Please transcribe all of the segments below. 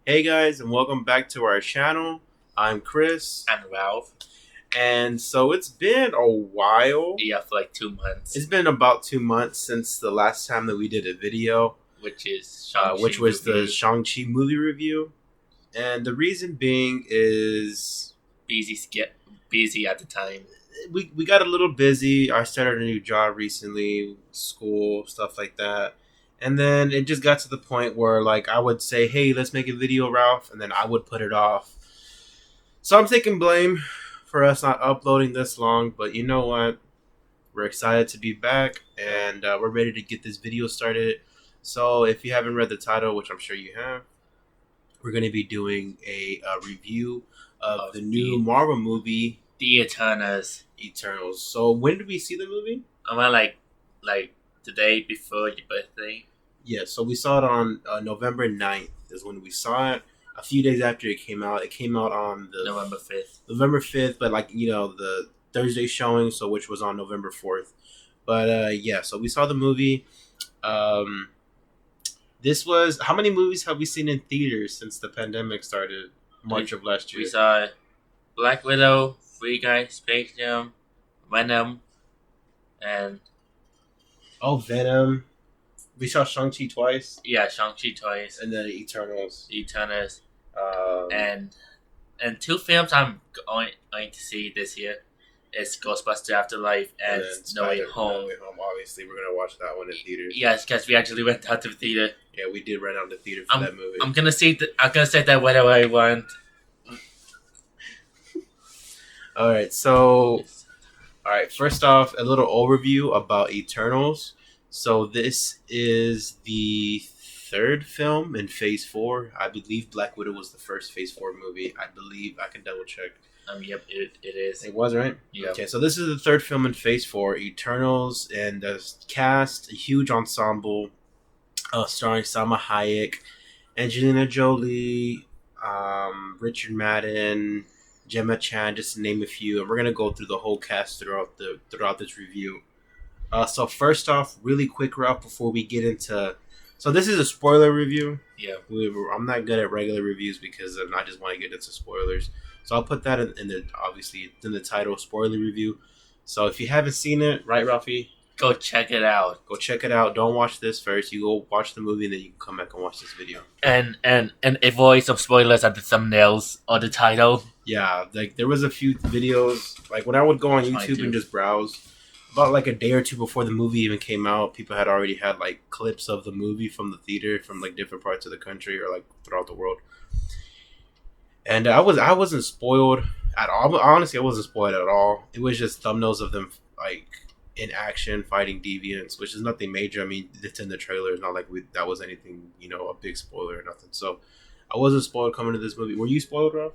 Hey guys, and welcome back to our channel. I'm Chris, And Ralph, and so it's been a while. yeah, for like 2 months, It's been about 2 months since the last time that we did a video, which is Shang-Chi which was the review. Shang-Chi movie review. And the reason being is busy at the time. we got a little busy. I started a new job recently, school, stuff like that. And then it just got to the point where like I would say, "Hey, let's make a video, Ralph," and then I would put it off. So I'm taking blame for us not uploading this long, but you know what? We're excited to be back and we're ready to get this video started. So if you haven't read the title, which I'm sure you have, we're going to be doing a review of the new Marvel movie, The Eternals. Eternals. So when did we see the movie? I went like the day before your birthday. Yeah, so we saw it on November 9th is when we saw it. A few days after it came out on the November 5th. November 5th, but like, you know, the Thursday showing, so which was on November 4th. But yeah, so we saw the movie. This was, how many movies have we seen in theaters since the pandemic started? March of last year. We saw Black Widow, Free Guy, Space Jam, Venom, and Venom. We saw Shang-Chi twice. yeah, Shang-Chi twice. And then Eternals. And two films I'm going to see this year is Ghostbusters Afterlife and No Way Home. No Way Home. Obviously, we're gonna watch that one in theaters. Yes, because we actually went out to the theater. Yeah, we did rent out the theater for that movie. I'm gonna say that whatever I want. All right, so first off, a little overview about Eternals. So this is the third film in Phase 4. I believe Black Widow was the first Phase 4 movie. I believe, I can double check. Yep, it is. It was, right? Yeah. Okay, so this is the third film in Phase 4, Eternals, and the cast, a huge ensemble, starring Salma Hayek, Angelina Jolie, Richard Madden, Gemma Chan, just to name a few. And we're gonna go through the whole cast throughout this review. So first off, really quick, Ralph, before we get into, so this is a spoiler review. Yeah, I'm not good at regular reviews because I just want to get into spoilers. So I'll put that in the title, spoiler review. So if you haven't seen it, right, Ralphie? go check it out. Go check it out. Don't watch this first. You go watch the movie, and then you can come back and watch this video. And avoid some spoilers at the thumbnails or the title. Yeah, like there was a few videos, like when I would go on YouTube and just browse, about like a day or two before the movie even came out, people had already had like clips of the movie from the theater from like different parts of the country or like throughout the world. And I wasn't spoiled at all. Honestly, I wasn't spoiled at all. It was just thumbnails of them like in action fighting deviants, which is nothing major. I mean, it's in the trailer. It's not like that was anything, a big spoiler or nothing. So I wasn't spoiled coming to this movie. Were you spoiled, Rob?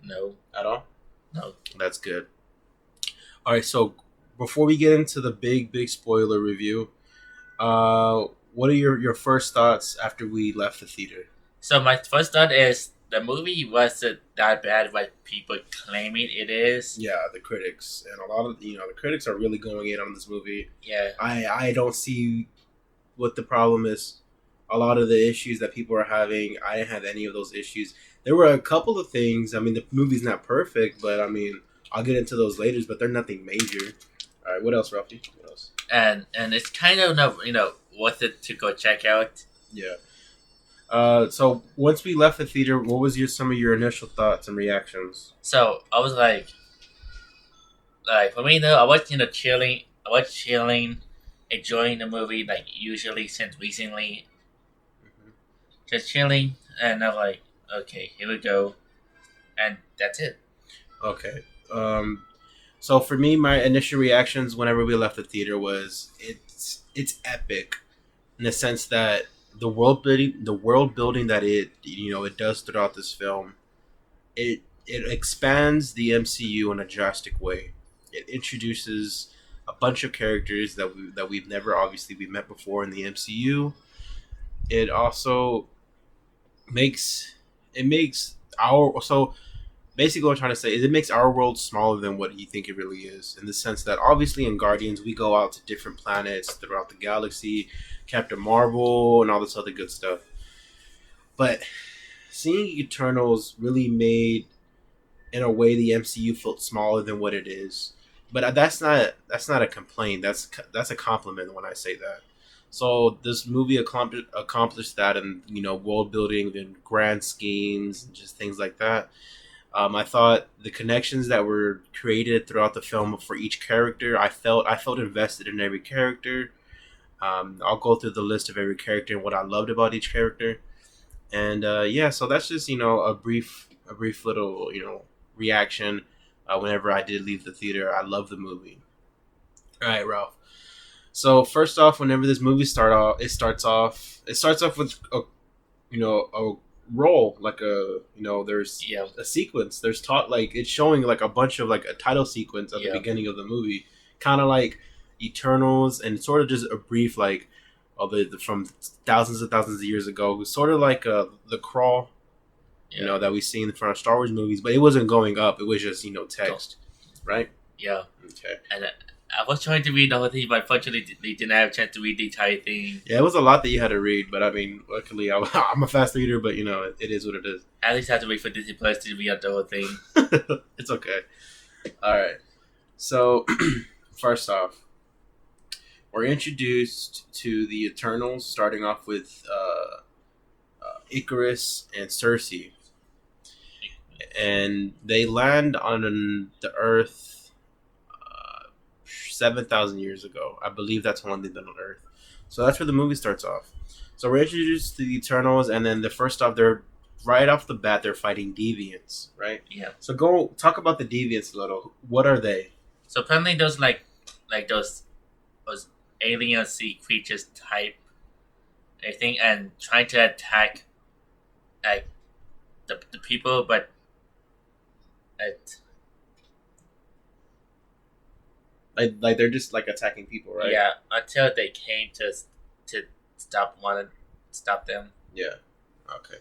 No. At all? No. That's good. All right, so before we get into the big spoiler review, what are your first thoughts after we left the theater? So my first thought is the movie wasn't that bad like people claiming it is. Yeah, the critics and a lot of the critics are really going in on this movie. Yeah. I don't see what the problem is. A lot of the issues that people are having, I didn't have any of those issues. There were a couple of things. I mean, the movie's not perfect, but I mean, I'll get into those later. But they're nothing major. All right, what else, Ralphie? What else? And it's kind of worth it to go check out. Yeah. So once we left the theater, what was some of your initial thoughts and reactions? So I was like for me though, I was chilling. I was chilling, enjoying the movie like usually since recently. Mm-hmm. Just chilling, and I'm like, okay, here we go, and that's it. Okay. So for me, my initial reactions whenever we left the theater was it's epic, in the sense that the world building that it does throughout this film, it expands the MCU in a drastic way. It introduces a bunch of characters that we've never obviously we met before in the MCU. It also makes basically what I'm trying to say is it makes our world smaller than what you think it really is, in the sense that obviously in Guardians we go out to different planets throughout the galaxy, Captain Marvel and all this other good stuff. But seeing Eternals really made, in a way, the MCU felt smaller than what it is. But that's not a complaint. That's a compliment when I say that. So this movie accomplished that, and world building and grand schemes and just things like that. I thought the connections that were created throughout the film for each character, I felt invested in every character. I'll go through the list of every character and what I loved about each character, and yeah, so that's just a brief little reaction. Whenever I did leave the theater, I love the movie. All right, Ralph. So first off, whenever this movie starts off with a role, like there's Yeah. a sequence. There's taught like it's showing like a bunch of like a title sequence at the Yeah. beginning of the movie, kind of like Eternals, and sort of just a brief like of from thousands and thousands of years ago, sort of like the crawl, Yeah. that we see in the front of Star Wars movies, but it wasn't going up. It was just text, right? Yeah. Okay. And I was trying to read the whole thing, but unfortunately, they didn't have a chance to read the entire thing. Yeah, it was a lot that you had to read, but I mean, luckily, I'm a fast reader, but it is what it is. At least I had to wait for Disney Plus to read out the whole thing. It's okay. All right. So, first off, we're introduced to the Eternals, starting off with Icarus and Cersei, and they land on the Earth 7,000 years ago. I believe that's how long they've been on Earth. So that's where the movie starts off. So we're introduced to the Eternals, and then the first off, they're right off the bat, they're fighting deviants, right? Yeah. So go talk about the deviants a little. What are they? So apparently, those like those alien sea creatures type, I think, and trying to attack like the people, but Like they're just like attacking people, right? yeah, until they came to stop them. Yeah. Okay.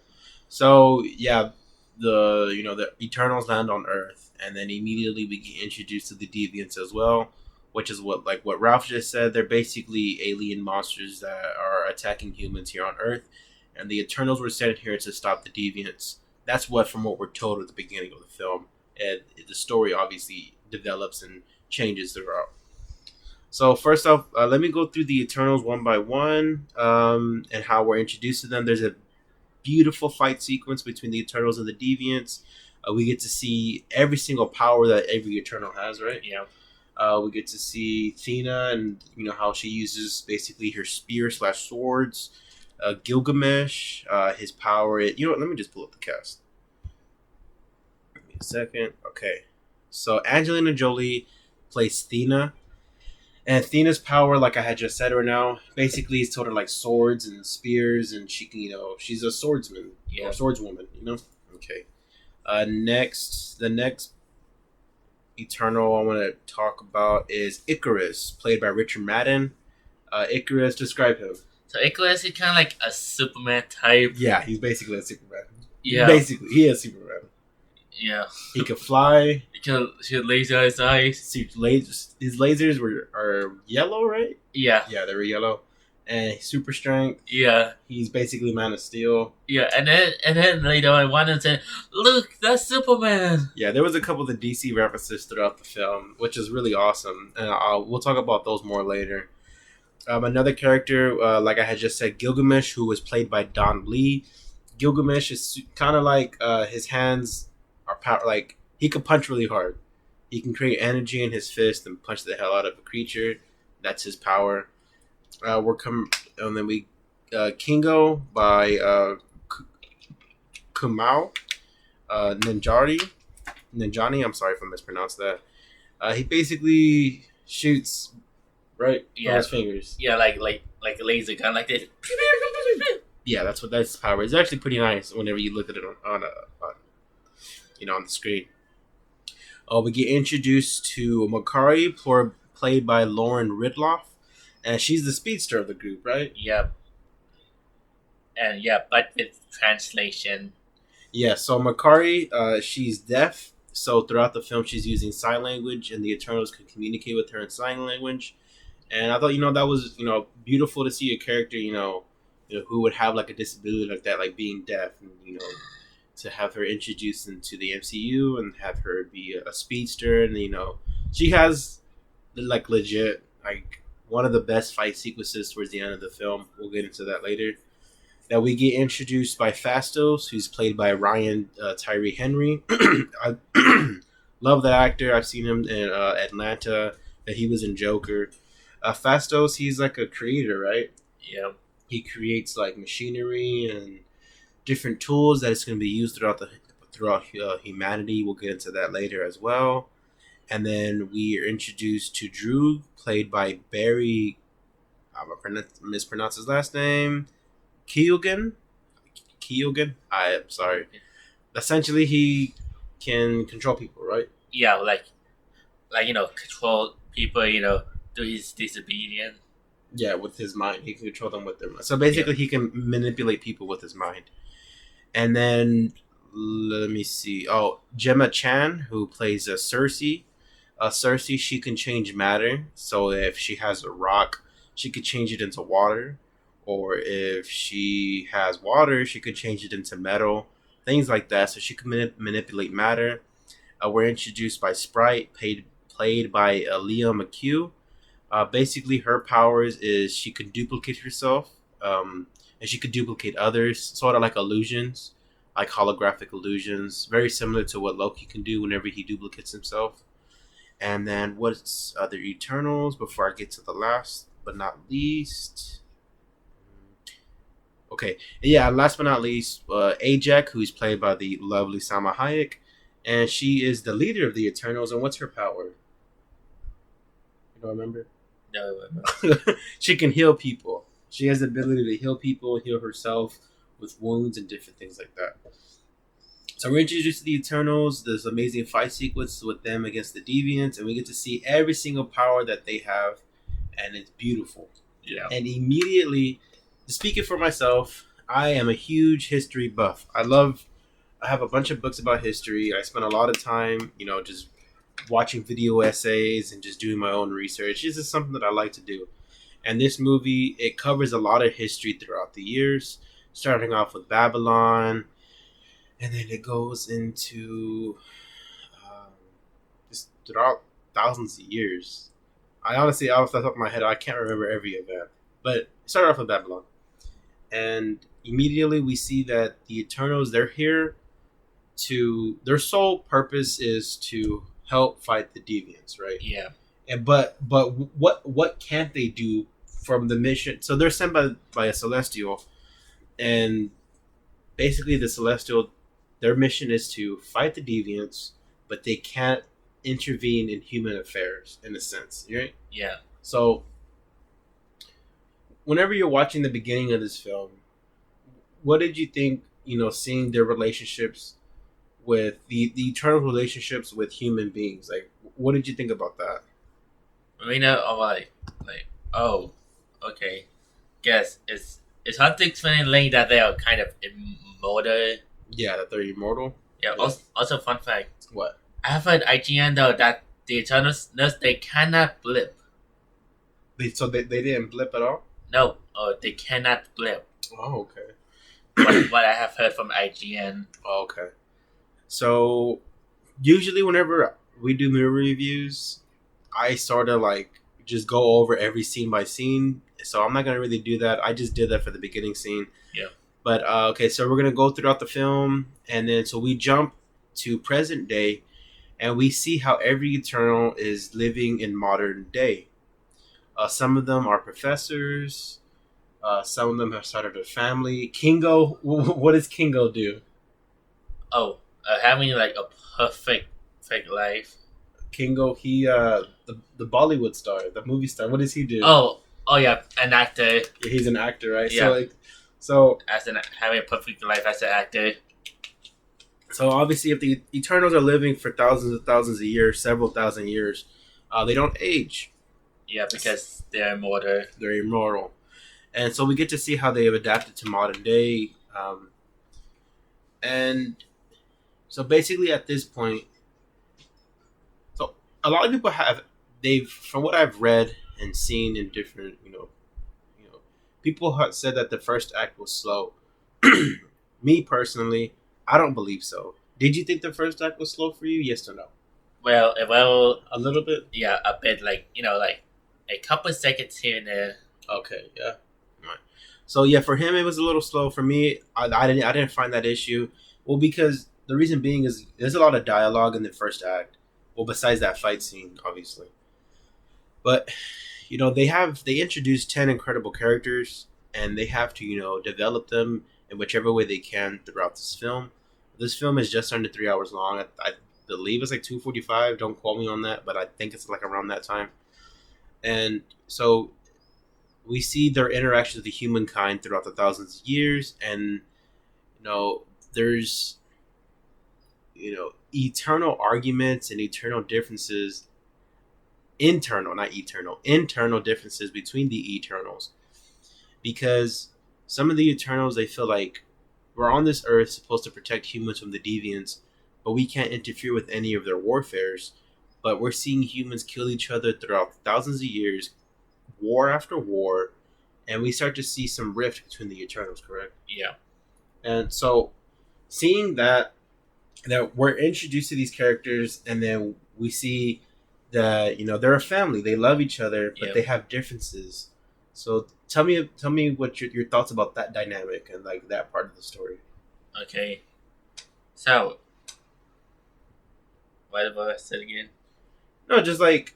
So yeah, the Eternals land on Earth, and then immediately we get introduced to the Deviants as well, which is what Ralph just said. They're basically alien monsters that are attacking humans here on Earth, and the Eternals were sent here to stop the Deviants. That's from what we're told at the beginning of the film, and the story obviously develops and changes throughout. So first off, let me go through the Eternals one by one, and how we're introduced to them. There's a beautiful fight sequence between the Eternals and the Deviants. We get to see every single power that every Eternal has, right? Yeah. We get to see Thena, and how she uses basically her spear / swords. Gilgamesh, his power. Let me just pull up the cast. Give me a second. Okay, so Angelina Jolie plays Thena, and Thena's power, like I had just said right now, basically is sort of like swords and spears, and she can, she's a swordsman or swordswoman. Okay. The next Eternal I want to talk about is Icarus, played by Richard Madden. Icarus, describe him. So Icarus is kind of like a Superman type. Yeah, he's basically a Superman. Yeah. Basically, he is Superman. Yeah. He can fly. He can laser his eyes. See, his lasers are yellow, right? Yeah. Yeah, they were yellow. And he's super strength. Yeah. He's basically Man of Steel. Yeah, and then later on, one of them said, "Look, that's Superman." Yeah, there was a couple of the DC references throughout the film, which is really awesome, and we'll talk about those more later. Another character, like I had just said, Gilgamesh, who was played by Don Lee. Gilgamesh is kind of like his hands are like he can punch really hard. He can create energy in his fist and punch the hell out of a creature. That's his power. And then we Kingo by Kumao Ninjani. I'm sorry if I mispronounced that. He basically shoots right on his fingers. Yeah, like a laser gun, like this. Yeah, that's his power. It's actually pretty nice whenever you look at it on the screen. We get introduced to Makari, played by Lauren Ridloff, and she's the speedster of the group, right? Yep. And but with translation. Yeah, so Makari, she's deaf, so throughout the film she's using sign language, and the Eternals can communicate with her in sign language. And I thought, that was, beautiful to see a character, who would have like a disability like that, like being deaf, and to have her introduced into the MCU and have her be a speedster, and she has like legit like one of the best fight sequences towards the end of the film. We'll get into that later. That we get introduced by Fastos, who's played by Ryan Tyree Henry. I love that actor. I've seen him in Atlanta. That he was in Joker. Fastos, he's like a creator, right? Yeah. He creates like machinery and different tools that is going to be used throughout humanity. We'll get into that later as well. And then we are introduced to Drew, played by Barry. I'm gonna mispronounce his last name. Keoghan. I'm sorry. Essentially, he can control people, right? Yeah, like control people. Do his disobedience. Yeah, with his mind, he can control them with their mind. So basically, he can manipulate people with his mind. And then let me see. Oh, Gemma Chan, who plays Cersei. Cersei, she can change matter. So if she has a rock, she could change it into water. Or if she has water, she could change it into metal. Things like that. So she can manipulate matter. We're introduced by Sprite, played by Leah McHugh. Basically, her powers is she can duplicate herself. And she could duplicate others, sort of like illusions, like holographic illusions. Very similar to what Loki can do whenever he duplicates himself. And then what's other Eternals before I get to the last but not least? Okay, yeah, last but not least, Ajak, who's played by the lovely Salma Hayek, and she is the leader of the Eternals. And what's her power? You don't remember? No. She can heal people. She has the ability to heal people, heal herself with wounds and different things like that. So we're introduced to the Eternals. There's amazing fight sequence with them against the Deviants, and we get to see every single power that they have, and it's beautiful. Yeah. And immediately, speaking for myself, I am a huge history buff. I have a bunch of books about history. I spend a lot of time, just watching video essays and just doing my own research. This is something that I like to do. And this movie, it covers a lot of history throughout the years, starting off with Babylon, and then it goes into just throughout thousands of years. I honestly, off the top of my head, I can't remember every event. But it started off with Babylon. And immediately we see that the Eternals, they're here their sole purpose is to help fight the Deviants, right? Yeah. And but what can't they do from the mission? So they're sent by a Celestial, and basically the Celestial, their mission is to fight the Deviants, but they can't intervene in human affairs in a sense, right? Yeah. So whenever you're watching the beginning of this film, what did you think, seeing their relationships with the eternal relationships with human beings? Like, what did you think about that? I'm like, oh, okay. Guess it's hard to explain Link that they are kind of immortal. Yeah, that they're immortal. Yeah. Also, fun fact. What? I have heard IGN though that the Eternals, they cannot blip. They didn't blip at all? No, they cannot blip. Oh, okay. what I have heard from IGN. Oh, okay. So usually whenever we do movie reviews, I sort of like just go over every scene by scene. So I'm not gonna really do that. I just did that for the beginning scene. Yeah. But okay, so we're gonna go throughout the film, and then so we jump to present day, and we see how every Eternal is living in modern day. Some of them are professors. Some of them have started a family. Kingo, what does Kingo do? Oh, having like a perfect life. Kingo, he the Bollywood star, the movie star. What does he do? Oh yeah, an actor. He's an actor, right? Yeah. So having a perfect life as an actor. So obviously, if the Eternals are living for thousands of years, several thousand years, they don't age. Yeah, because they're immortal. They're immortal. And so we get to see how they have adapted to modern day. And so basically at this point, so a lot of people from what I've read and seen in different, people have said that the first act was slow. Me personally, I don't believe so. Did you think the first act was slow for you? Yes or no? Well, A little bit. yeah, a bit like like a couple seconds here and there. Okay, yeah. Right. So yeah, for him it was a little slow. For me, I didn't find that issue. Well, because the reason being is there's a lot of dialogue in the first act. Well, besides that fight scene, obviously, but they introduced 10 incredible characters, and they have to develop them in whichever way they can throughout this film. This film is just under 3 hours long. I believe it's like 2:45. Don't quote me on that, but I think it's like around that time. And so we see their interactions with the humankind throughout the thousands of years, and there's eternal arguments and eternal differences, internal differences between the Eternals, because some of the Eternals, they feel like we're on this earth supposed to protect humans from the deviants, but we can't interfere with any of their warfares. But we're seeing humans kill each other throughout thousands of years, war after war, and we start to see some rift between the Eternals, correct? Yeah. And so seeing that we're introduced to these characters, and then we see that they're a family, they love each other, but Yep. they have differences. So tell me what your thoughts about that dynamic and like that part of the story. Okay. So, what about I said again? No, just like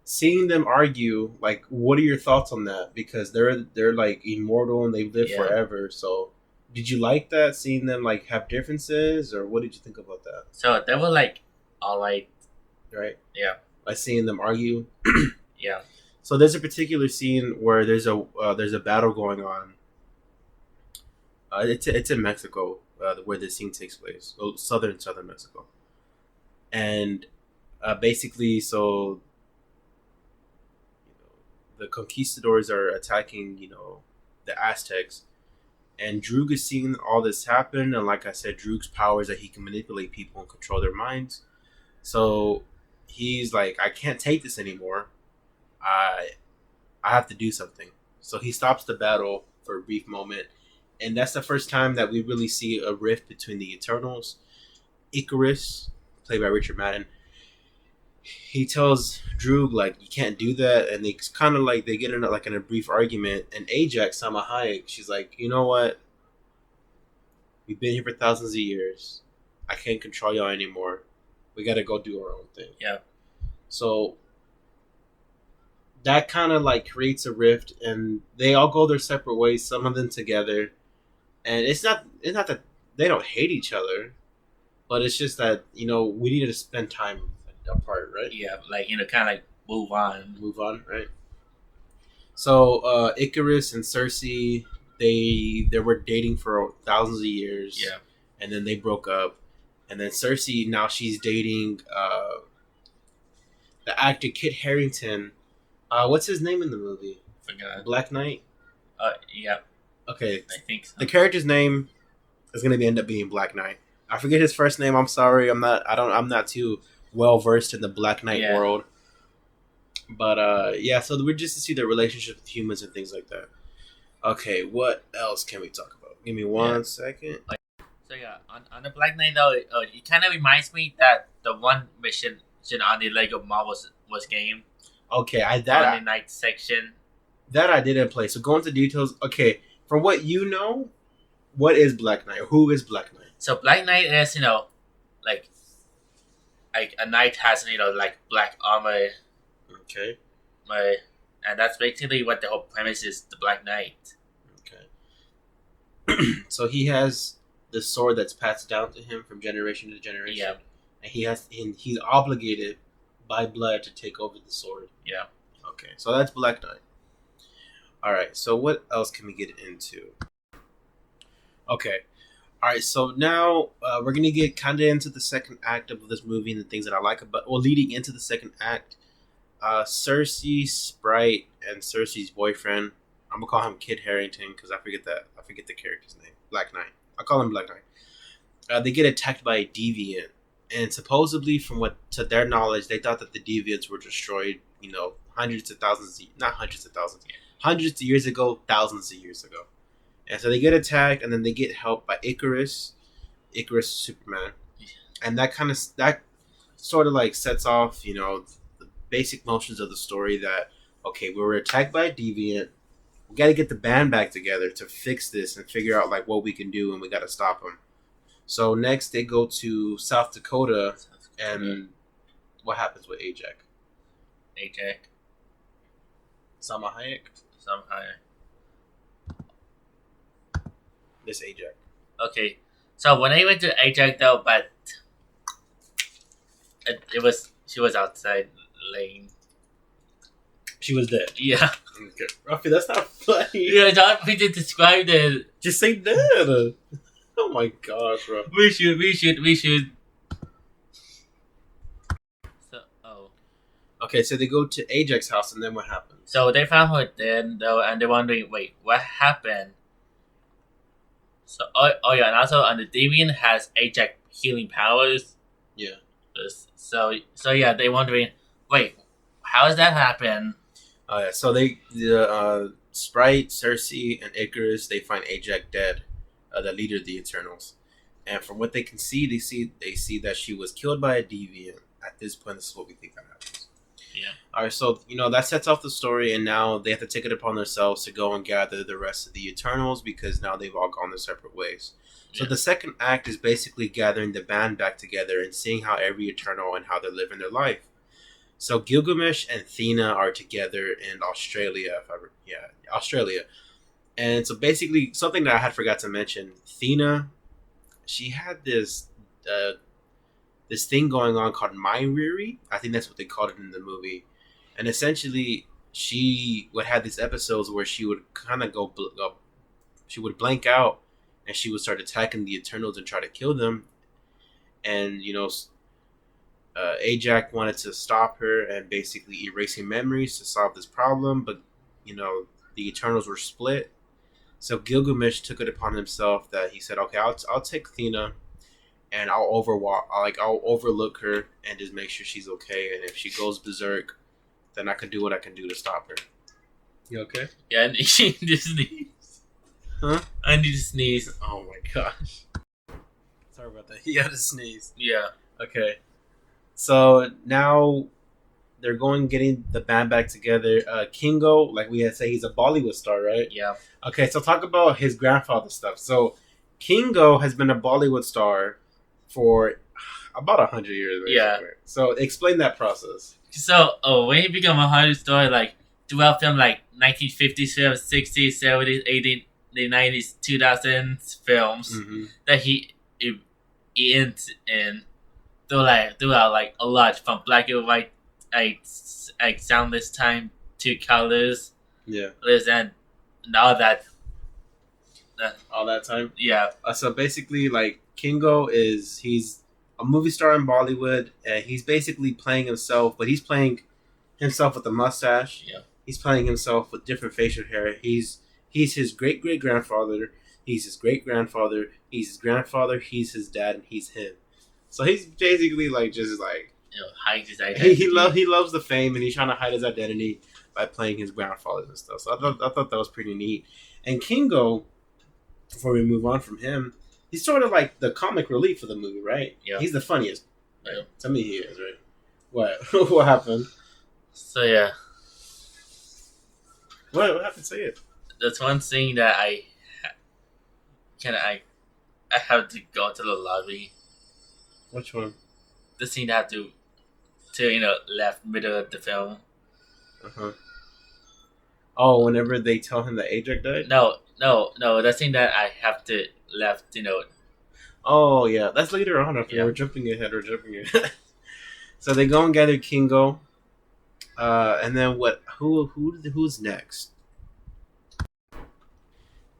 seeing them argue. Like, what are your thoughts on that? Because they're like immortal and they live Yeah. forever. So, did you like that, seeing them like have differences, or what did you think about that? So they were like, all right. Right? Yeah. Like seeing them argue. Yeah. So there's a particular scene where there's a battle going on. It's in Mexico, where this scene takes place. Oh, southern Mexico, and basically, so the conquistadors are attacking, the Aztecs, and Droog is seeing all this happen. And like I said, Droog's power is that he can manipulate people and control their minds. So he's like, I can't take this anymore. I have to do something. So he stops the battle for a brief moment, and that's the first time that we really see a rift between the Eternals. Icarus, played by Richard Madden, he tells Droog like, you can't do that, and they kind of like they get in a brief argument. And Ajax, Salma Hayek, she's like, you know what? We've been here for thousands of years. I can't control y'all anymore. We got to go do our own thing. Yeah. So that kind of like creates a rift, and they all go their separate ways. Some of them together, and it's not that they don't hate each other, but it's just that we needed to spend time apart, right? Yeah. Like kind of like move on. Right? So Icarus and Cersei, they were dating for thousands of years. Yeah. And then they broke up, and then Cersei, now she's dating the actor Kit Harington. What's his name in the movie? Forgot. Black Knight. Yeah. Okay. I think so. The character's name is going to end up being Black Knight. I forget his first name. I'm sorry. I'm not too well versed in the Black Knight world. But yeah, so we're just to see their relationship with humans and things like that. Okay, what else can we talk about? Give me one second. So yeah, on the Black Knight though, it kind of reminds me that the one mission on the Lego Marvel's was game. Okay, on the night section. That I didn't play. So go into details. Okay, from what you know, what is Black Knight? Who is Black Knight? So Black Knight is like a knight has like black armor. Okay. And that's basically what the whole premise is. The Black Knight. Okay. So he has the sword that's passed down to him from generation to generation. Yeah. And he's obligated by blood to take over the sword. Yeah. Okay, so that's Black Knight. All right, so what else can we get into? Okay. All right, so now we're going to get kind of into the second act of this movie and the things that I like about, well, leading into the second act. Cersei, Sprite, and Cersei's boyfriend. I'm gonna call him Kit Harington because I forget the character's name. Black Knight. I call him Black Knight. They get attacked by a deviant, and supposedly, to their knowledge, they thought that the deviants were destroyed. Hundreds of years ago, thousands of years ago. And so they get attacked, and then they get help by Icarus, Icarus Superman, and that sort of like sets off, the basic motions of the story that okay, we were attacked by a deviant. We got to get the band back together to fix this and figure out like what we can do, and we got to stop them. So next they go to South Dakota, and what happens with Ajax? Salma Hayek. This Ajax. Okay, so when I went to Ajax though, but she was outside laying. She was dead. Yeah. Okay. Ruffy, that's not funny. Yeah, not me to describe it. Just say dead. Oh my gosh, bro. We should. Okay, so they go to Ajax's house, and then what happens? So they found her dead, though, and they're wondering, wait, what happened? So, yeah, and also, the Deviant has Ajax healing powers. Yeah. So yeah, they're wondering, wait, how does that happen? Oh yeah, so Sprite, Cersei, and Icarus, they find Ajax dead, the leader of the Eternals, and from what they can see, they see that she was killed by a deviant. At this point, this is what we think that happens. Yeah. All right, so that sets off the story, and now they have to take it upon themselves to go and gather the rest of the Eternals because now they've all gone their separate ways. So the second act is basically gathering the band back together and seeing how every Eternal and how they're living their life. So Gilgamesh and Thena are together in Australia. Australia. And so basically, something that I had forgot to mention, Thena, she had this thing going on called Mind Rearing. I think that's what they called it in the movie. And essentially, she would have these episodes where she would kind of she would blank out, and she would start attacking the Eternals and try to kill them. And, Ajax wanted to stop her and basically erasing memories to solve this problem, but, the Eternals were split. So Gilgamesh took it upon himself that he said, okay, I'll take Thena, and I'll overlook her and just make sure she's okay. And if she goes berserk, then I can do what I can do to stop her. You okay? Yeah, I need to sneeze. Huh? I need to sneeze. Oh my gosh. Sorry about that. He had to sneeze. Yeah. Okay. So now they're getting the band back together. Kingo, like we had said, he's a Bollywood star, right? Yeah. Okay, so talk about his grandfather stuff. So Kingo has been a Bollywood star for about 100 years. Basically. Yeah. So explain that process. So, when he became a Hollywood star, like, throughout film, like, 1950s films, 60s, 70s, 80s, the 90s, 2000s films that he in throughout, like, a lot, from black and white, like soundless time to colors. Yeah. And all that. All that time? Yeah. So basically, like, Kingo he's a movie star in Bollywood, and he's basically playing himself, but he's playing himself with a mustache. Yeah. He's playing himself with different facial hair. He's his great-great-grandfather. He's his great-grandfather. He's his grandfather. He's his dad, and he's him. So he's basically like just like hide his identity. He loves the fame, and he's trying to hide his identity by playing his grandfathers and stuff. So I thought that was pretty neat. And Kingo, before we move on from him, he's sort of like the comic relief of the movie, right? Yeah. He's the funniest. Right? Yeah. To me, he is, right? What? What happened? So yeah. What happened? Say it. That's one thing that I have to go to the lobby. Which one? The scene that I have to left middle of the film. Oh, whenever they tell him that Ajax died? No. The scene that I have to left. Oh yeah, that's later on. After we're jumping ahead. So they go and gather Kingo, and then what? Who's next?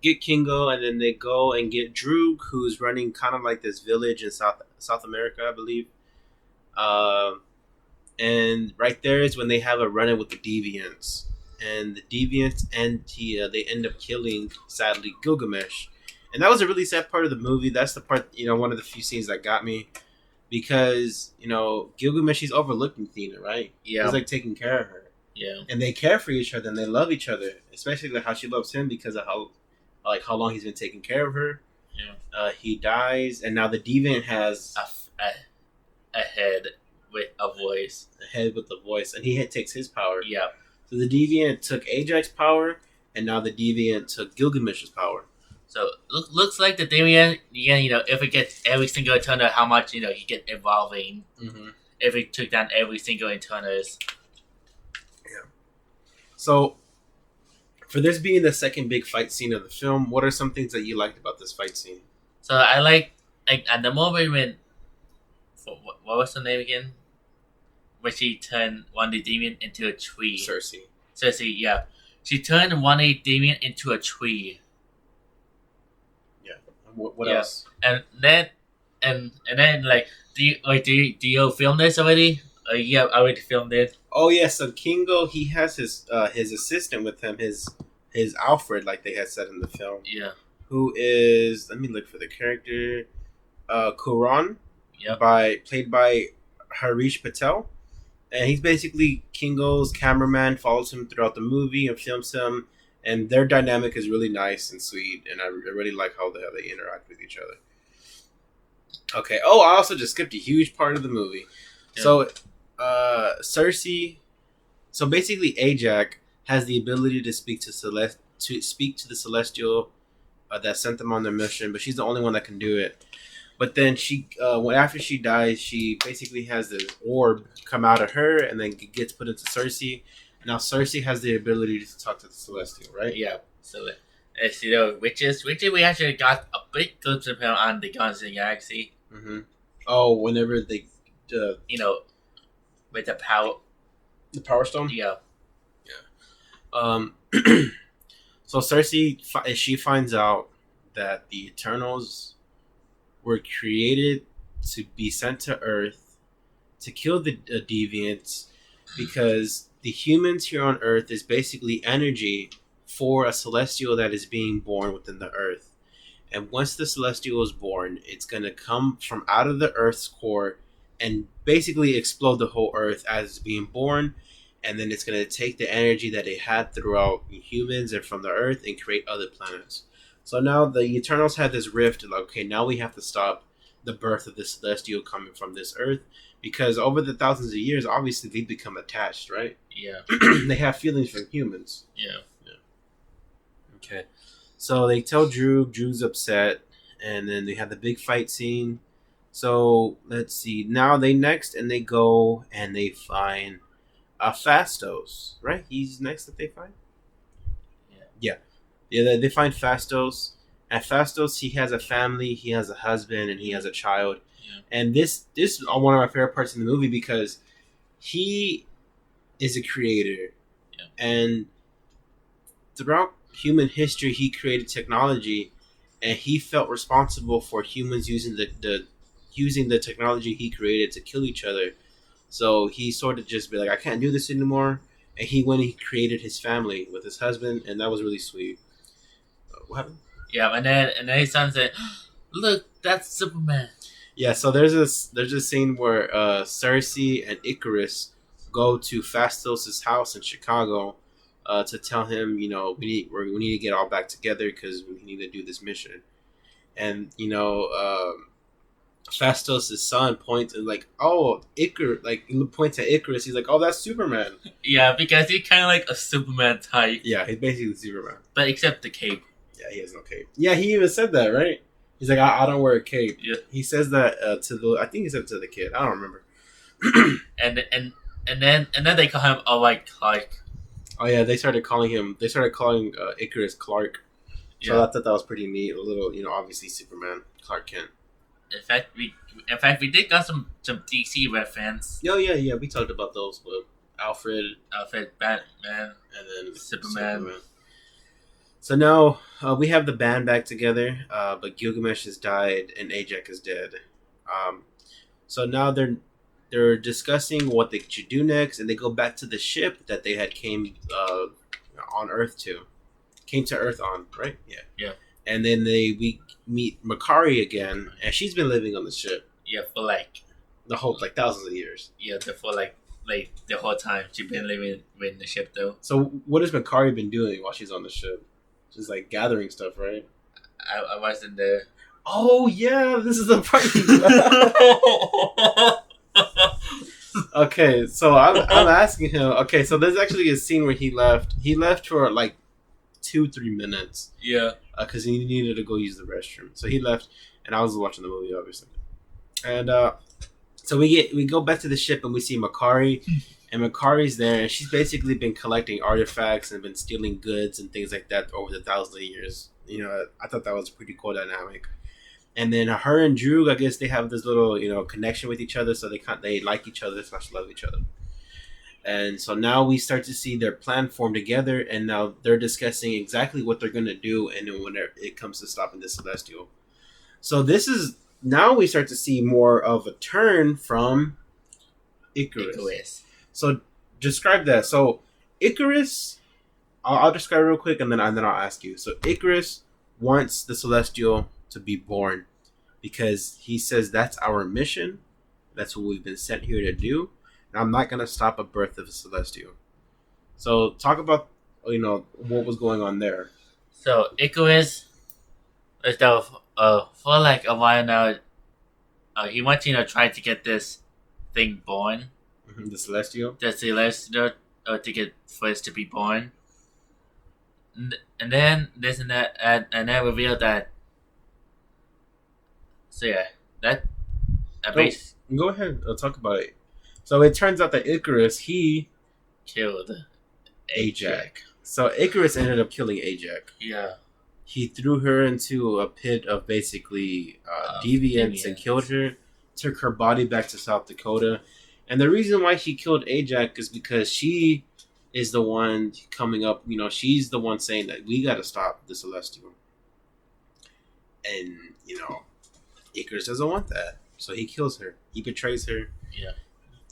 Get Kingo, and then they go and get Droog, who's running kind of like this village in South America, I believe. And right there is when they have a run-in with the Deviants, and the Deviants they end up killing, sadly, Gilgamesh. And that was a really sad part of the movie. That's the part, one of the few scenes that got me, because Gilgamesh, he's overlooking Thena, right? Yeah, he's like taking care of her. Yeah, and they care for each other and they love each other, especially like how she loves him because of how long he's been taking care of her. Yeah. He dies, and now the deviant has A head with a voice. a head with a voice, and he takes his power. Yeah. So the deviant took Ajax's power, and now the deviant took Gilgamesh's power. So looks like the deviant, if it gets every single Eternal, how much he get evolving. Mm-hmm. If it took down every single Eternals. Yeah. So, for this being the second big fight scene of the film, what are some things that you liked about this fight scene? So I like at the moment when, what was her name again? When she turned one of the deviant into a tree. Cersei, yeah. She turned one of the deviant into a tree. Yeah. What else? And then like, do you film this already? Yeah, I already filmed it. Oh yeah, so Kingo, he has his assistant with him, his Alfred, like they had said in the film. Yeah. Who is, let me look for the character, Kuran. Yep. Played by Harish Patel. And he's basically Kingo's cameraman, follows him throughout the movie and films him. And their dynamic is really nice and sweet, and I really like how they interact with each other. Okay. Oh, I also just skipped a huge part of the movie. Yeah. So, Cersei. So basically, Ajax has the ability to speak to the Celestial that sent them on their mission, but she's the only one that can do it. But then after she dies, she basically has this orb come out of her, and then gets put into Cersei. Now Cersei has the ability to talk to the Celestial, right? Yeah. So, witches, we actually got a big glimpse of him on the Guardians of the Galaxy. Mm-hmm. Oh, whenever they, with the power Power Stone. Yeah. So Cersei, she finds out that the Eternals were created to be sent to Earth to kill the deviants, because the humans here on Earth is basically energy for a Celestial that is being born within the Earth. And once the Celestial is born, it's going to come from out of the Earth's core and basically explode the whole Earth as it's being born. And then it's going to take the energy that it had throughout humans and from the Earth and create other planets. So now the Eternals had this rift, like, okay, now we have to stop the birth of the Celestial coming from this Earth, because over the thousands of years, obviously they become attached, right? Yeah. They have feelings for humans. Yeah. Okay. So they tell Drew. Drew's upset, and then they have the big fight scene. So let's see. Now they go and they find Phastos, right? He's next that they find. Yeah. They find Phastos, and Phastos, he has a family, he has a husband, and he has a child. Yeah. And this is one of my favorite parts in the movie, because he is a creator, and throughout human history, he created technology, and he felt responsible for humans using the technology he created to kill each other. So he sort of just be like, I can't do this anymore. And he created his family with his husband, and that was really sweet. What happened? Yeah, and then his son said, "Look, that's Superman." Yeah, so there's a scene where Cersei and Ikaris go to Phastos' house in Chicago to tell him, we need to get all back together because we need to do this mission. And Phastos' son points and he points at Ikaris. He's like, "Oh, that's Superman." Yeah, because he's kind of like a Superman type. Yeah, he's basically Superman, but except the cape. Yeah, he has no cape. Yeah, he even said that, right? He's like, I don't wear a cape. Yeah. He says that I think he said it to the kid. I don't remember. and then they call him Clark. Oh yeah, they started calling Ikaris Clark. So yeah. I thought that was pretty neat. A little, obviously Superman, Clark Kent. In fact, we did got some DC reference. Oh yeah, we talked about those with Alfred, Batman, and then Superman. So now we have the band back together, but Gilgamesh has died and Ajax is dead. So now they're discussing what they should do next, and they go back to the ship that they had came on Earth to. Came to Earth on, right? Yeah. Yeah. And then we meet Makkari again, and she's been living on the ship. Yeah, for the whole thousands of years. Yeah, for the whole time she's been living in the ship though. So what has Makkari been doing while she's on the ship? Just gathering stuff, right? I wasn't there. Oh yeah, this is the part. Okay, so I'm asking him. Okay, so there's actually a scene where he left. He left for like 2-3 minutes. Yeah. Because he needed to go use the restroom. So he left, and I was watching the movie, obviously. And so we go back to the ship, and we see Makari, and Makari's there, and she's basically been collecting artifacts and been stealing goods and things like that over the thousands of years. You know, I thought that was a pretty cool dynamic. And then her and Droog, I guess they have this little connection with each other, so they like each other / love each other. And so now we start to see their plan form together, and now they're discussing exactly what they're going to do, and then when it comes to stopping the Celestial. So this is now we start to see more of a turn from Icarus. So describe that. So Icarus, I'll describe it real quick, and then I'll ask you. So Icarus wants the Celestial to be born because he says that's our mission. That's what we've been sent here to do. And I'm not going to stop a birth of a Celestial. So talk about, what was going on there. So Icarus, for like a while now, he wants try to get this thing born. The Celestial. The Celestial, to get first to be born. And then this and that, and then reveal that. So yeah, that. Go ahead. I'll talk about it. So it turns out that Icarus, he killed Ajax. So Icarus ended up killing Ajax. Yeah. He threw her into a pit of basically deviants and killed her. Took her body back to South Dakota. And the reason why he killed Ajax is because she is the one coming up. She's the one saying that we got to stop the Celestial. And, Icarus doesn't want that. So he kills her. He betrays her. Yeah.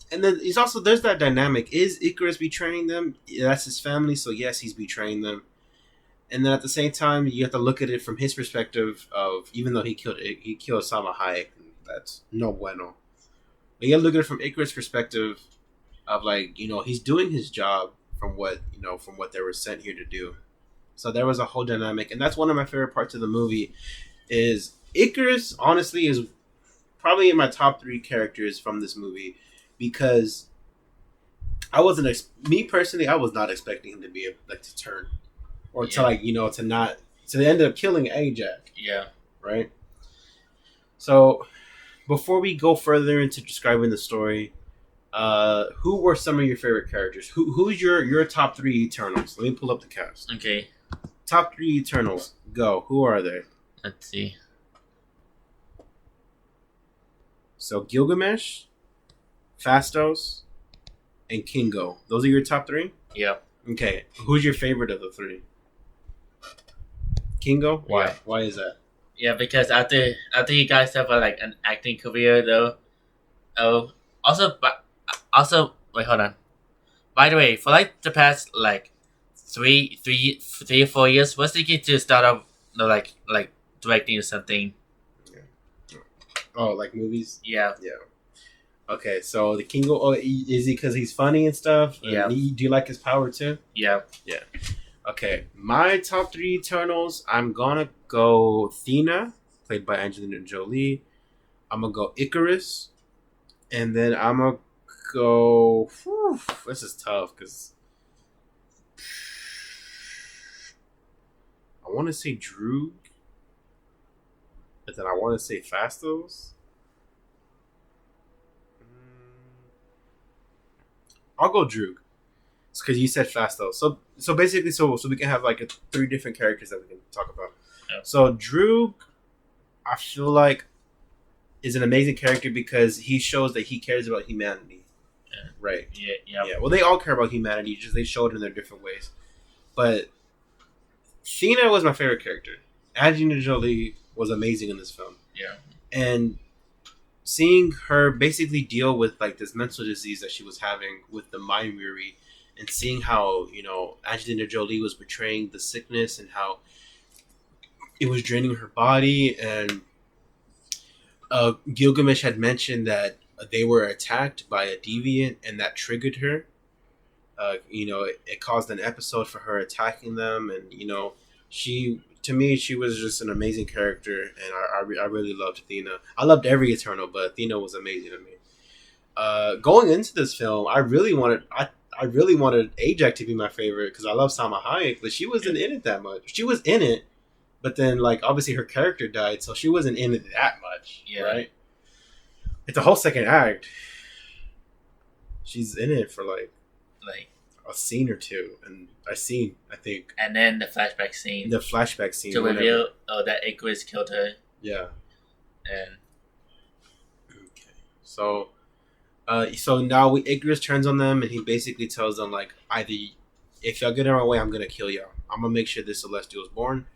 And then there's that dynamic. Is Icarus betraying them? Yeah, that's his family, so yes, he's betraying them. And then at the same time, you have to look at it from his perspective of, even though he killed Salma Hayek, that's no bueno. But you have to look at it from Icarus' perspective of he's doing his job from what they were sent here to do. So there was a whole dynamic, and that's one of my favorite parts of the movie. Is Icarus honestly is probably in my top 3 characters from this movie. Because I wasn't, me personally, I was not expecting him to be to turn, or to not, so they ended up killing Ajax. Yeah. Right. So, before we go further into describing the story, who were some of your favorite characters? Who's your top 3 Eternals? Let me pull up the cast. Okay. Top 3 Eternals. Go. Who are they? Let's see. So Gilgamesh, Phastos, and Kingo. Those are your top 3? Yeah. Okay. Who's your favorite of the 3? Kingo? Why? Yeah. Why is that? Yeah, because after you guys have an acting career though. Also wait, hold on. By the way, for the past 3 or 4 years, what's the key to start up directing or something? Yeah. Oh, like movies? Yeah. Yeah. Okay, so the Kingo, is he because he's funny and stuff? Yeah. Do you like his power too? Yeah. Yeah. Okay, my top 3 Eternals, I'm gonna go Thena, played by Angelina Jolie. I'm gonna go Icarus. And then I'm gonna go... Whew, this is tough, because... I want to say Droog. But then I want to say Phastos. I'll go Droog. It's because you said Phastos. So basically, so we can have 3 different characters that we can talk about. Yeah. So Droog, I feel like, is an amazing character because he shows that he cares about humanity. Yeah. Right. Yeah. Well, they all care about humanity. Just they show it in their different ways. But Thena was my favorite character. Angelina Jolie was amazing in this film. Yeah. And seeing her basically deal with this mental disease that she was having with the mind weary, and seeing how Angelina Jolie was portraying the sickness and how it was draining her body, and Gilgamesh had mentioned that they were attacked by a deviant, and that triggered her. It caused an episode for her attacking them, and she to me, she was just an amazing character, and I really loved Athena. I loved every Eternal, but Athena was amazing to me. Going into this film, I really wanted Ajax to be my favorite because I love Salma Hayek, but she wasn't in it that much. She was in it, but then like obviously her character died, so she wasn't in it that much. Yeah. Right? It's the whole second act. She's in it for like a scene or two, and I think. And then the flashback scene. The flashback scene to reveal that Icarus killed her. Yeah. And okay, so now Icarus turns on them, and he basically tells them like, either if y'all get in my way, I'm gonna kill y'all. I'm gonna make sure this Celestial is born.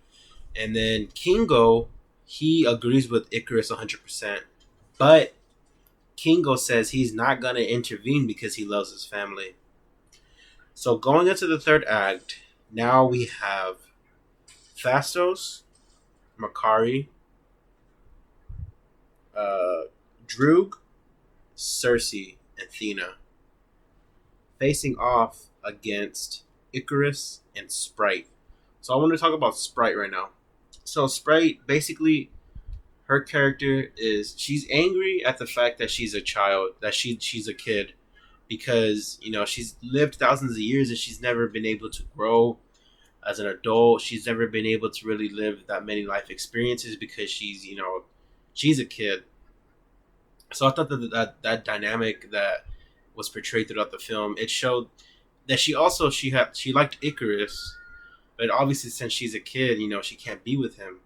And then Kingo, he agrees with Icarus 100%, but Kingo says he's not gonna intervene because he loves his family. So going into the third act, now we have Phastos, Makkari, Droog, Cersei, and Athena facing off against Icarus and Sprite. So I want to talk about Sprite right now. So Sprite, basically, her character is, she's angry at the fact that she's a child, that she's a kid, because, you know, she's lived thousands of years and she's never been able to grow as an adult. She's never been able to really live that many life experiences because she's a kid. So I thought that dynamic that was portrayed throughout the film, it showed that she liked Icarus, but obviously since she's a kid, she can't be with him.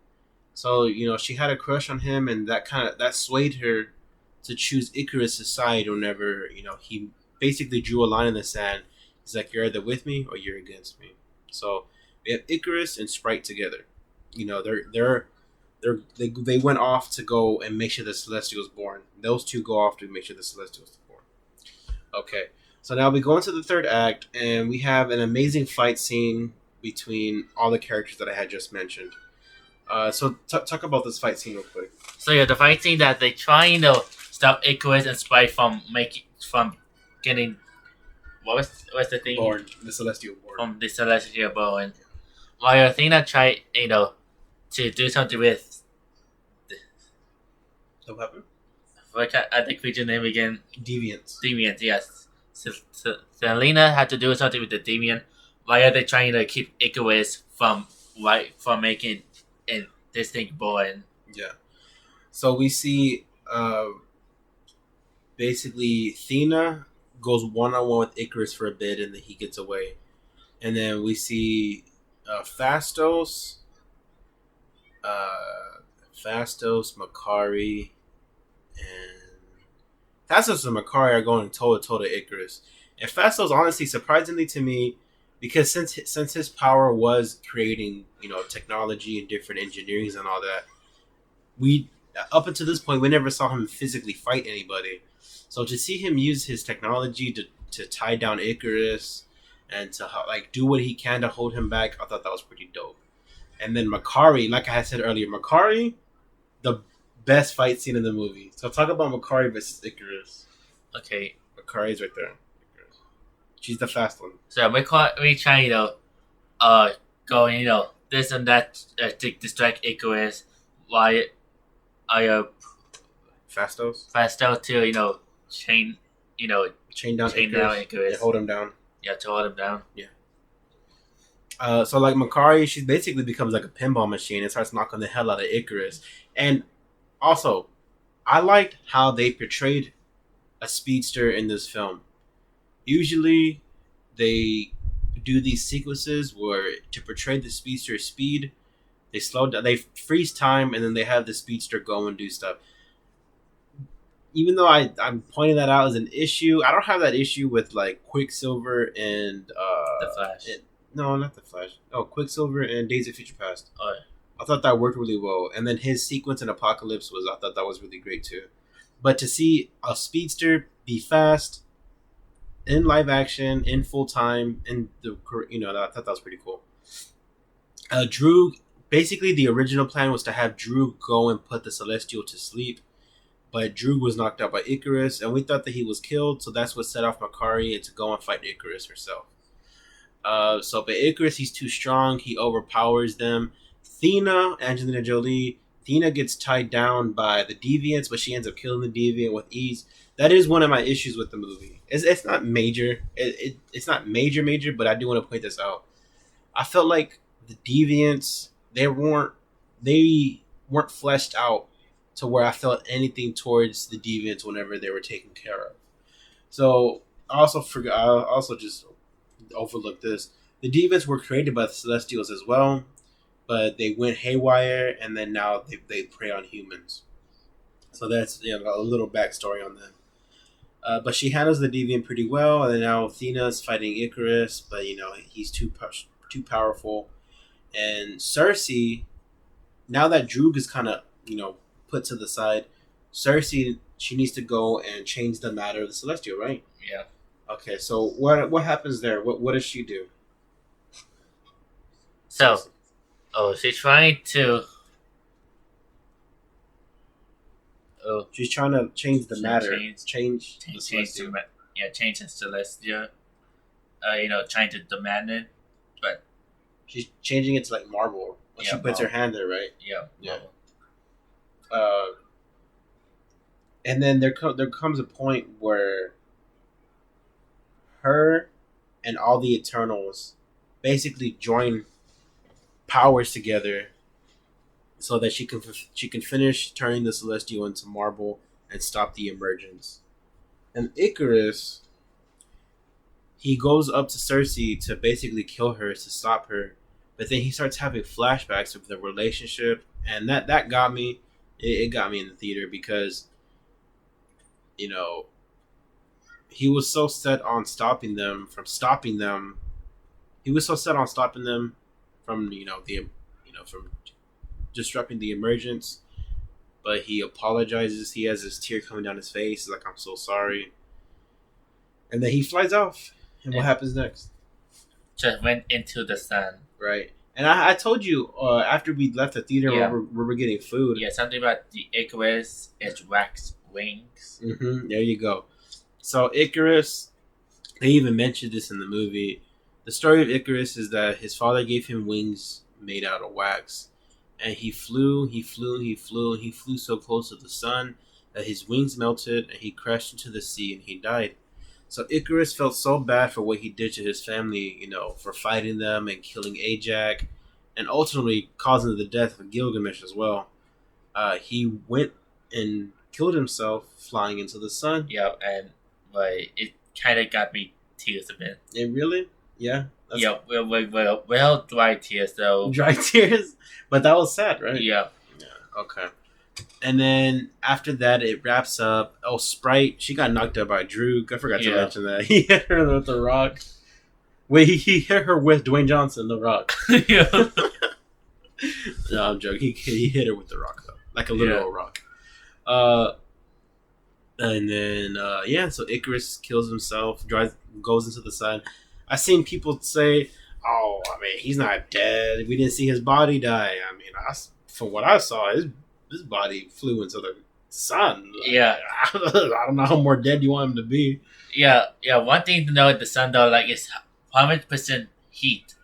So, she had a crush on him, and that swayed her to choose Icarus' side whenever, he basically drew a line in the sand. He's like, you're either with me or you're against me. So we have Icarus and Sprite together. They went off to go and make sure the Celestial was born. Those two go off to make sure the Celestial was born. Okay, so now we go into the third act, and we have an amazing fight scene between all the characters that I had just mentioned. So talk about this fight scene real quick. So yeah, the fight scene that they trying to stop Icarus and Sprite from getting what's the thing? Born, the Celestial born. From the Celestial born. While Athena tried, to do something with the weapon. What the creature name again? Deviants. Deviant, yes. So Selena had to do something with the Deviant. Why are they trying to keep Icarus from making this thing born? Yeah. So we see basically Athena goes one-on-one with Icarus for a bit, and then he gets away. And then we see Phastos, Makkari, and Phastos and Makkari are going toe-to-toe to Icarus. And Phastos, honestly, surprisingly to me, because since his power was creating, technology and different engineerings and all that, we up until this point we never saw him physically fight anybody. So to see him use his technology to tie down Icarus and to do what he can to hold him back, I thought that was pretty dope. And then Makkari, like I said earlier, the best fight scene in the movie. So talk about Makkari versus Icarus. Okay, Makkari's right there. She's the fast one. So we try, going, this and that to distract Icarus. Why are Phastos to chain down Icarus. Yeah, hold him down. Yeah, to hold him down. Yeah. So like Makkari, she basically becomes like a pinball machine and starts knocking the hell out of Icarus. And also, I liked how they portrayed a speedster in this film. Usually, they do these sequences where to portray the speedster's speed, they slow down, they freeze time, and then they have the speedster go and do stuff. Even though I'm pointing that out as an issue, I don't have that issue with like Quicksilver and The Flash. No, not The Flash. Oh, Quicksilver and Days of Future Past. Oh, yeah. I thought that worked really well. And then his sequence in Apocalypse I thought that was really great too. But to see a speedster be fast in live action, in full time, I thought that was pretty cool. Droog, basically the original plan was to have Droog go and put the Celestial to sleep. But Droog was knocked out by Icarus, and we thought that he was killed, so that's what set off Makkari to go and fight Icarus herself. But Icarus, he's too strong. He overpowers them. Angelina Jolie, Athena gets tied down by the deviants, but she ends up killing the deviant with ease. That is one of my issues with the movie. It's not major. It's not major, but I do want to point this out. I felt like the deviants they weren't fleshed out to where I felt anything towards the deviants whenever they were taken care of. So I also forgot. I also just overlooked this. The deviants were created by the Celestials as well, but they went haywire, and then now they prey on humans. So that's a little backstory on them. But she handles the deviant pretty well, and then now Athena's fighting Icarus, but he's too powerful. And Cersei, now that Droog is kind of put to the side, Cersei, she needs to go and change the matter of the Celestial, right? Yeah. Okay, so what happens there? What does she do? So, she's trying to. She's trying to change the matter. Change the Celestial. Change the Celestial. Trying to demand it, but she's changing it to like marble. When she puts her hand there, right? Yeah. And then there comes a point where her and all the Eternals basically join powers together so that she can finish turning the Celestial into marble and stop the emergence. And Icarus, he goes up to Cersei to basically kill her, to stop her, but then he starts having flashbacks of the relationship, and that got me. It got me in the theater because he was so set on stopping them from He was so set on stopping them from from disrupting the emergence, but he apologizes. He has this tear coming down his face. He's like, "I'm so sorry," and then he flies off. And what happens next? Just went into the sun. Right. And I told you after we left the theater where we're getting food. Yeah, something about the Icarus is wax wings. Mm-hmm. There you go. So Icarus, they even mentioned this in the movie. The story of Icarus is that his father gave him wings made out of wax. And he flew so close to the sun that his wings melted and he crashed into the sea and he died. So Icarus felt so bad for what he did to his family, for fighting them and killing Ajax, and ultimately causing the death of Gilgamesh as well. He went and killed himself flying into the sun. Yeah, and it kind of got me tears a bit. It really? Yeah. Well, dry tears though. Dry tears, but that was sad, right? Yeah. Okay. And then after that, it wraps up. Oh, Sprite, she got knocked out by Droog. I forgot to mention that. He hit her with the rock. Wait, he hit her with Dwayne Johnson, the rock. Yeah. No, I'm joking. He hit her with the rock, though. Like a literal rock. And then, so Icarus kills himself, goes into the sun. I've seen people say, "Oh, I mean, he's not dead. We didn't see his body die." I mean, from what I saw, his body flew into the sun. Yeah. I don't know how more dead you want him to be. Yeah. One thing to know with the sun, though, is 100% heat.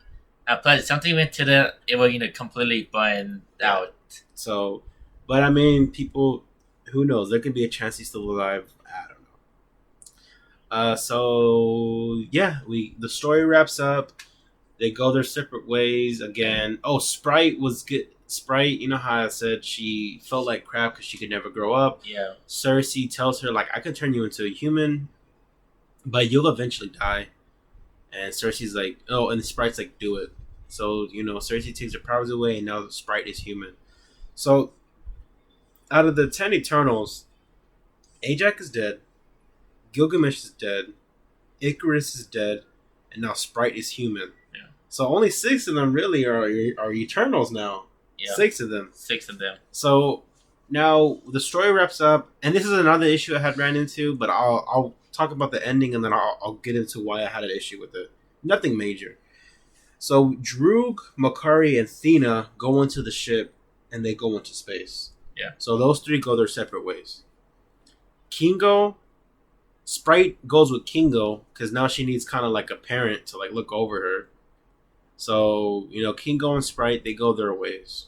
Plus, something went to it will, completely burn out. So, but I mean, people, who knows? There could be a chance he's still alive. I don't know. The story wraps up. They go their separate ways again. Oh, Sprite was good. Sprite, you know how I said she felt like crap because she could never grow up? Yeah. Cersei tells her, I can turn you into a human, but you'll eventually die. And Cersei's like, oh, and Sprite's like, do it. So, Cersei takes her powers away, and now Sprite is human. So, out of the 10 Eternals, Ajax is dead, Gilgamesh is dead, Icarus is dead, and now Sprite is human. Yeah. So only 6 of them really are Eternals now. Yeah. 6 of them. So now the story wraps up, and this is another issue I had ran into, but I'll talk about the ending, and then I'll get into why I had an issue with it. Nothing major. So Droog, Makari, and Athena go into the ship, and they go into space. Yeah. So those 3 go their separate ways. Sprite goes with Kingo because now she needs kind of like a parent to look over her. So Kingo and Sprite, they go their ways.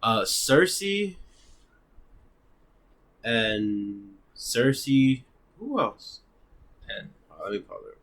Cersei and Cersei. Who else? And Let me pause it.